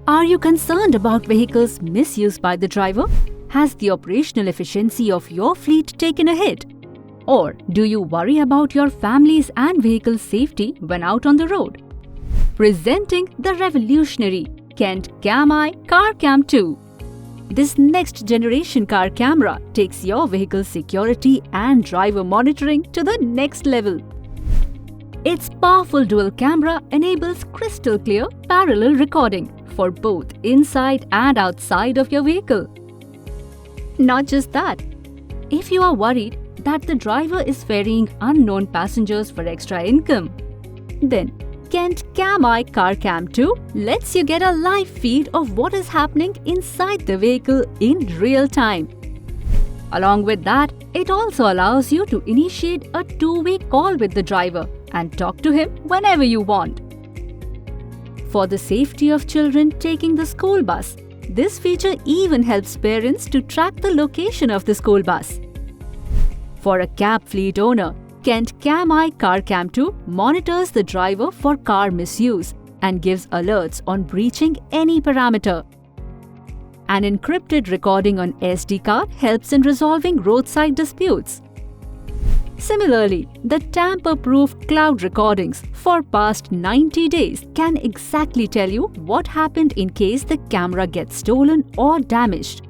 Are you concerned about vehicles misused by the driver? Has the operational efficiency of your fleet taken a hit? Or do you worry about your family's and vehicle safety when out on the road? Presenting the revolutionary CamEye CarCam 2. This next-generation car camera takes your vehicle's security and driver monitoring to the next level. Its powerful dual camera enables crystal clear parallel recording for both inside and outside of your vehicle. Not just that, if you are worried that the driver is ferrying unknown passengers for extra income, then CamEye CarCam 2 lets you get a live feed of what is happening inside the vehicle in real time. Along with that, it also allows you to initiate a two-way call with the driver and talk to him whenever you want. For the safety of children taking the school bus, this feature even helps parents to track the location of the school bus. For a cab fleet owner, CamEye CarCam 2 monitors the driver for car misuse and gives alerts on breaching any parameter. An encrypted recording on SD card helps in resolving roadside disputes. Similarly, the tamper-proof cloud recordings for past 90 days can exactly tell you what happened in case the camera gets stolen or damaged.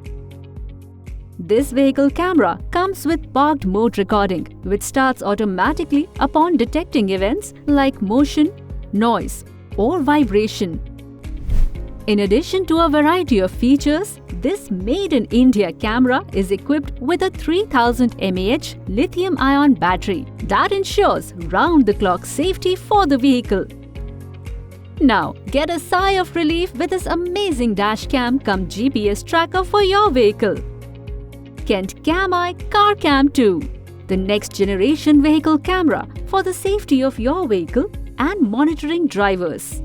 This vehicle camera comes with parked mode recording, which starts automatically upon detecting events like motion, noise, or vibration. In addition to a variety of features, this made-in-India camera is equipped with a 3000 mAh lithium-ion battery that ensures round-the-clock safety for the vehicle. Now, get a sigh of relief with this amazing DashCam cum GPS tracker for your vehicle. CamEye CarCam 2, the next-generation vehicle camera for the safety of your vehicle and monitoring drivers.